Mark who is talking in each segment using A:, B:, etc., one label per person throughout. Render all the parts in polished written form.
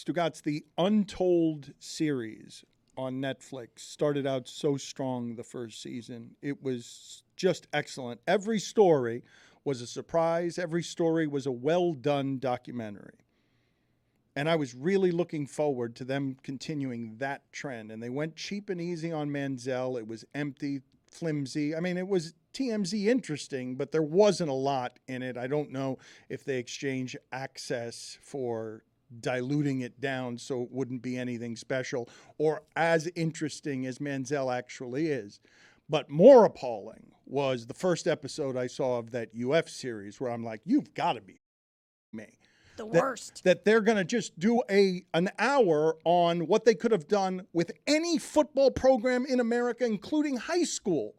A: Stugotz, the Untold series on Netflix started out so strong the first season. It was just excellent. Every story was a surprise. Every story was a well-done documentary. And I was really looking forward to them continuing that trend. And they went cheap and easy on Manziel. It was empty, flimsy. I mean, it was TMZ interesting, but there wasn't a lot in it. I don't know if they exchange access for diluting it down so it wouldn't be anything special or as interesting as Manziel actually is. But more appalling was the first episode I saw of that UF series where I'm like, you've got to be me.
B: The worst.
A: That they're going to just do an hour on what they could have done with any football program in America, including high school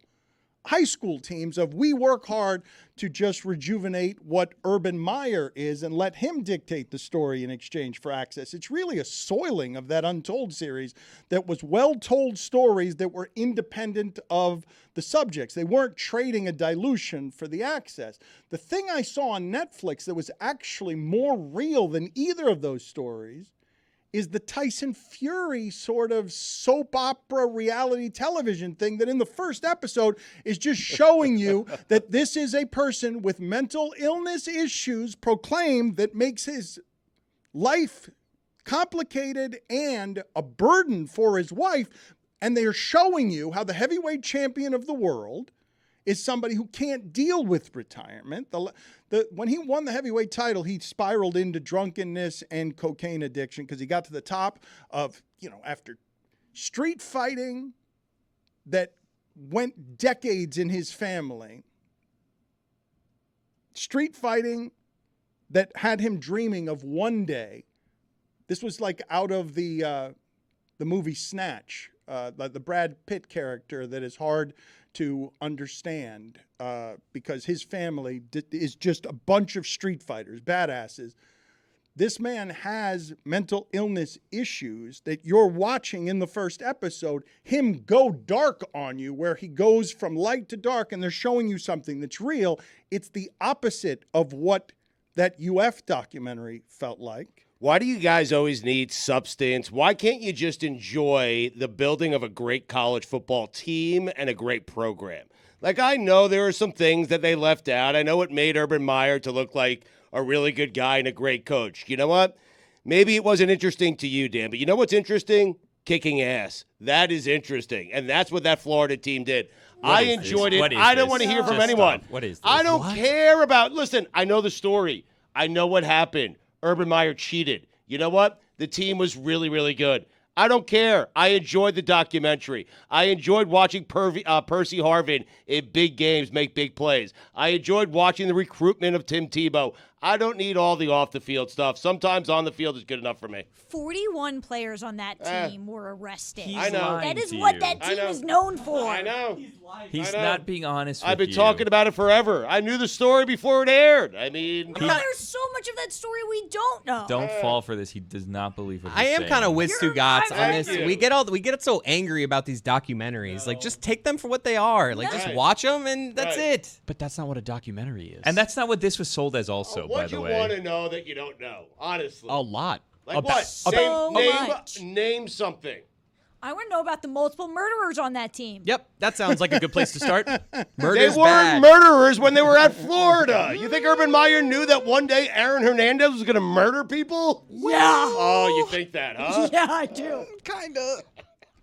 A: teams of we work hard to just rejuvenate what Urban Meyer is and let him dictate the story in exchange for access. It's really a soiling of that Untold series that was well-told stories that were independent of the subjects. They weren't trading a dilution for the access. The thing I saw on Netflix that was actually more real than either of those stories is the Tyson Fury sort of soap opera reality television thing that in the first episode is just showing you that this is a person with mental illness issues proclaimed that makes his life complicated and a burden for his wife. And they're showing you how the heavyweight champion of the world is somebody who can't deal with retirement. When he won the heavyweight title, he spiraled into drunkenness and cocaine addiction because he got to the top of, after street fighting that went decades in his family, street fighting that had him dreaming of one day. This was like out of the movie Snatch, the Brad Pitt character that is hard to understand because his family is just a bunch of street fighters, badasses. This man has mental illness issues that you're watching in the first episode, him go dark on you, where he goes from light to dark and they're showing you something that's real. It's the opposite of what that UF documentary felt like.
C: Why do you guys always need substance? Why can't you just enjoy the building of a great college football team and a great program? Like, I know there are some things that they left out. I know it made Urban Meyer to look like a really good guy and a great coach. You know what? Maybe it wasn't interesting to you, Dan, but you know what's interesting? Kicking ass. That is interesting, and that's what that Florida team did. I enjoyed it. I don't want to hear from anyone.
D: What is this?
C: I don't care about – listen, I know the story. I know what happened. Urban Meyer cheated. You know what? The team was really, really good. I don't care. I enjoyed the documentary. I enjoyed watching Percy Harvin in big games make big plays. I enjoyed watching the recruitment of Tim Tebow. I don't need all the off-the-field stuff. Sometimes on the field is good enough for me.
B: 41 players on that team were arrested.
D: I know.
B: That is what that team is known for.
C: I know.
D: He's not being honest with you.
C: I've been talking about it forever. I knew the story before it aired. I mean,
B: there's so much of that story we don't know.
D: Don't fall for this. He does not believe what he's
E: I am
D: saying.
E: kind of with Stugotz on this.
C: you.
E: We get so angry about these documentaries. Like, just take them for what they are. Like, just watch them and that's it.
F: But that's not what a documentary is.
D: And that's not what this was sold as also, by the way.
C: What you want to know that you don't know, honestly.
F: a lot.
C: Like what?
B: so much.
C: Name something.
B: I want to know about the multiple murderers on that team.
F: Yep, that sounds like a good place to start.
C: They
E: Murder's
C: weren't
E: bad.
C: murderers when they were at Florida. You think Urban Meyer knew that one day Aaron Hernandez was going to murder people?
B: Yeah.
C: Oh, you think that, huh?
B: Yeah, I do.
F: Kind of.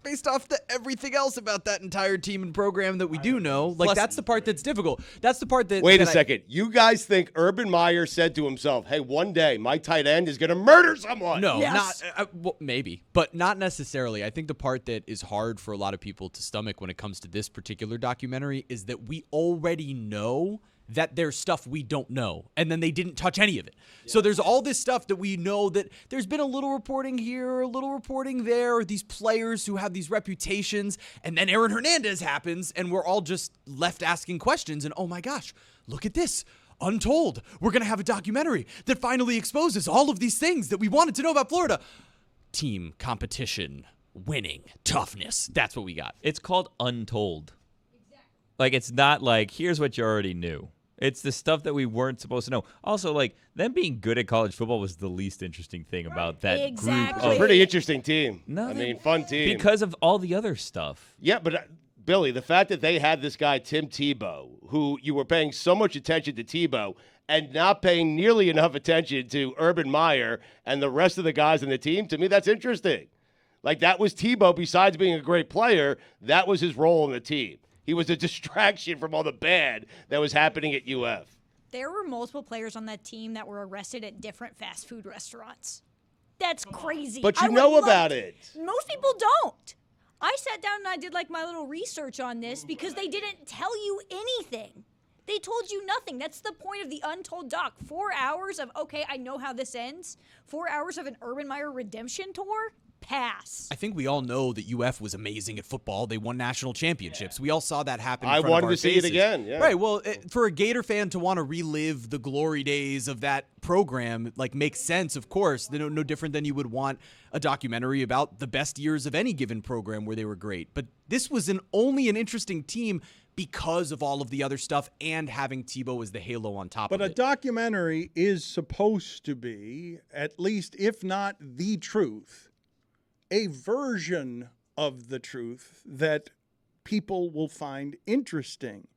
F: Based off everything else about that entire team and program that we do know. Like,
E: Plus-
F: that's the part that's difficult. That's the part that...
C: Wait a
F: that
C: second. You guys think Urban Meyer said to himself, hey, one day my tight end is going to murder someone?
F: No,
B: Yes.
F: not well, maybe, but not necessarily. I think the part that is hard for a lot of people to stomach when it comes to this particular documentary is that we already know that there's stuff we don't know, and then they didn't touch any of it. Yeah. So there's all this stuff that we know that there's been a little reporting here, a little reporting there, or these players who have these reputations, and then Aaron Hernandez happens, and we're all just left asking questions, and oh my gosh, look at this. Untold. We're going to have a documentary that finally exposes all of these things that we wanted to know about Florida. Team, competition, winning, toughness. That's what we got.
D: It's called Untold. Like, it's not like, here's what you already knew. It's the stuff that we weren't supposed to know. Also, like, them being good at college football was the least interesting thing about that
B: Exactly.
D: group.
C: Pretty interesting team.
D: Nothing.
C: Fun team.
D: Because of all the other stuff.
C: Yeah, but Billy, the fact that they had this guy, Tim Tebow, who you were paying so much attention to Tebow and not paying nearly enough attention to Urban Meyer and the rest of the guys on the team, to me, that's interesting. Like, that was Tebow, besides being a great player, that was his role in the team. He was a distraction from all the bad that was happening at UF.
B: There were multiple players on that team that were arrested at different fast food restaurants. That's crazy.
C: But
B: I
C: you
B: would
C: know
B: love
C: about it.
B: Most people don't. I sat down and I did like my little research on this because they didn't tell you anything. They told you nothing. That's the point of the Untold doc. 4 hours of, okay, I know how this ends. 4 hours of an Urban Meyer redemption tour? Pass.
F: I think we all know that UF was amazing at football. They won national championships. We all saw that happen in
C: I
F: front of
C: wanted
F: our
C: to see
F: faces.
C: it again. Yeah.
F: Right. Well, for a Gator fan to want to relive the glory days of that program, like, makes sense, of course. No different than you would want a documentary about the best years of any given program where they were great. But this was only an interesting team because of all of the other stuff and having Tebow as the halo on top of
A: But
F: it.
A: a documentary is supposed to be, at least if not the truth, a version of the truth that people will find interesting.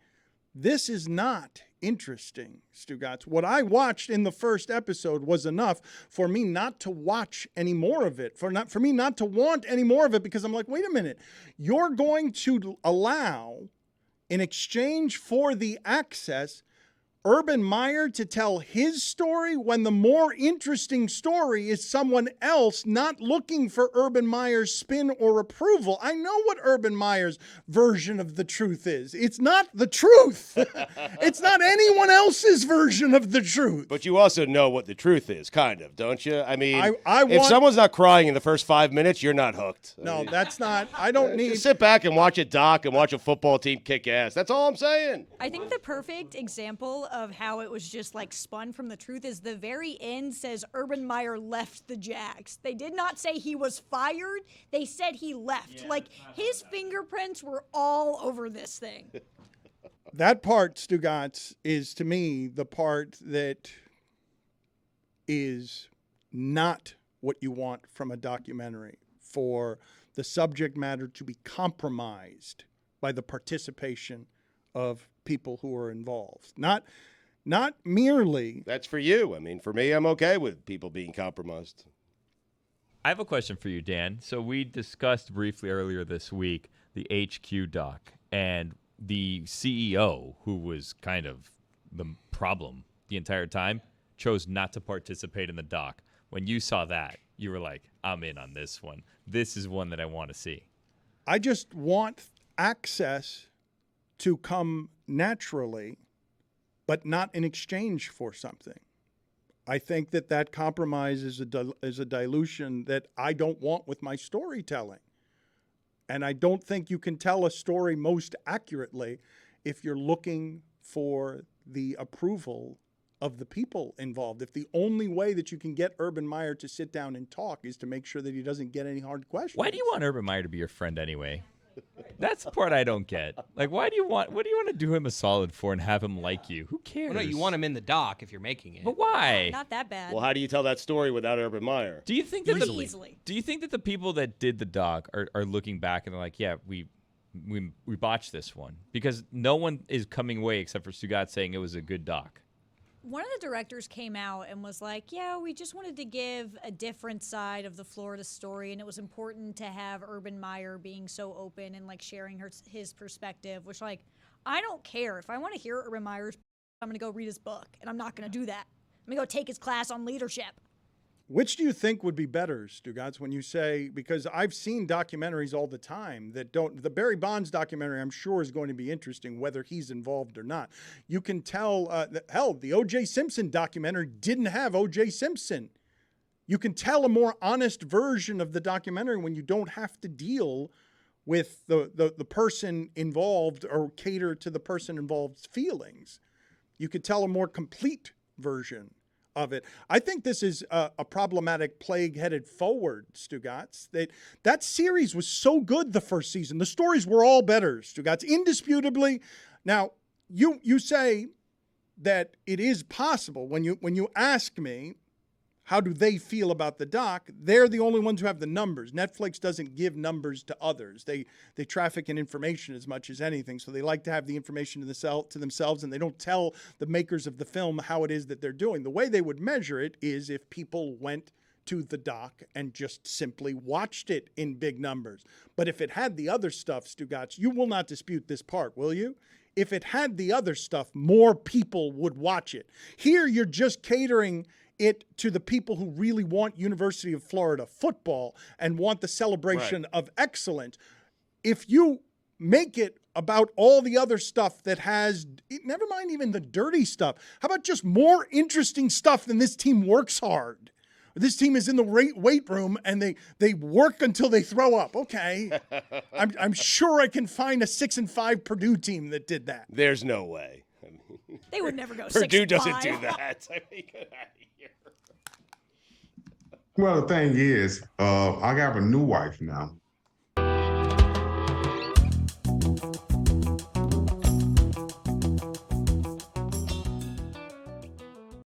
A: This is not interesting, Stugotz. What I watched in the first episode was enough for me not to watch any more of it, for me not to want any more of it, because I'm like, wait a minute, you're going to allow, in exchange for the access, Urban Meyer to tell his story when the more interesting story is someone else not looking for Urban Meyer's spin or approval. I know what Urban Meyer's version of the truth is. It's not the truth. It's not anyone else's version of the truth.
C: But you also know what the truth is, kind of, don't you? I mean,
A: I
C: if
A: want-
C: someone's not crying in the first 5 minutes, you're not hooked.
A: No, that's not. I don't need.
C: Just sit back and watch a doc and watch a football team kick ass. That's all I'm saying.
B: I think the perfect example of how it was just like spun from the truth is the very end says Urban Meyer left the Jags. They did not say he was fired. They said he left. Like, his fingerprints were all over this thing.
A: That part, Stugotz, is to me the part that is not what you want from a documentary, for the subject matter to be compromised by the participation of people who are involved. Not merely.
C: That's for you. I mean, for me, I'm okay with people being compromised.
D: I have a question for you, Dan. So we discussed briefly earlier this week the HQ doc, and the CEO, who was kind of the problem the entire time, chose not to participate in the doc. When you saw that, you were like, I'm in on this one. This is one that I want to see.
A: I just want access to come naturally, but not in exchange for something. I think that compromise is a dilution that I don't want with my storytelling. And I don't think you can tell a story most accurately if you're looking for the approval of the people involved. If the only way that you can get Urban Meyer to sit down and talk is to make sure that he doesn't get any hard questions.
D: Why do you want Urban Meyer to be your friend anyway? That's the part I don't get. Like, what do you want to do him a solid for and have him like you? Who cares?
E: Well, no, you want him in the doc if you're making it.
D: But why?
B: Not that bad.
C: Well, how do you tell that story without Urban Meyer?
D: Do you think that
B: Easily.
D: Do you think that the people that did the doc are looking back and they're like, yeah, we botched this one? Because no one is coming away except for Stugotz saying it was a good doc.
B: One of the directors came out and was like, yeah, we just wanted to give a different side of the Florida story, and it was important to have Urban Meyer being so open and, like, sharing his perspective, which, like, I don't care. If I want to hear Urban Meyer's, I'm going to go read his book, and I'm not going to do that. I'm going to go take his class on leadership.
A: Which do you think would be better, Stugotz, when you say, because I've seen documentaries all the time that don't, the Barry Bonds documentary I'm sure is going to be interesting whether he's involved or not. You can tell, hell, the O.J. Simpson documentary didn't have O.J. Simpson. You can tell a more honest version of the documentary when you don't have to deal with the person involved or cater to the person involved's feelings. You could tell a more complete version of it. I think this is a problematic plague headed forward, Stugotz. That series was so good the first season. The stories were all better, Stugotz, indisputably. Now, you say that it is possible. When you ask me, how do they feel about the doc? They're the only ones who have the numbers. Netflix doesn't give numbers to others. They traffic in information as much as anything. So they like to have the information to themselves, and they don't tell the makers of the film how it is that they're doing. The way they would measure it is if people went to the doc and just simply watched it in big numbers. But if it had the other stuff, Stugotz, you will not dispute this part, will you? If it had the other stuff, more people would watch it. Here, you're just catering it to the people who really want University of Florida football and want the celebration of excellence. If you make it about all the other stuff that has, never mind even the dirty stuff, how about just more interesting stuff than this team works hard? This team is in the weight room and they work until they throw up. Okay, I'm sure I can find a 6-5 Purdue team that did that.
C: There's no way. I mean,
B: They would never go 6-5.
C: Purdue doesn't do that. I mean, get out of here.
G: Well, the thing is, I got a new wife now,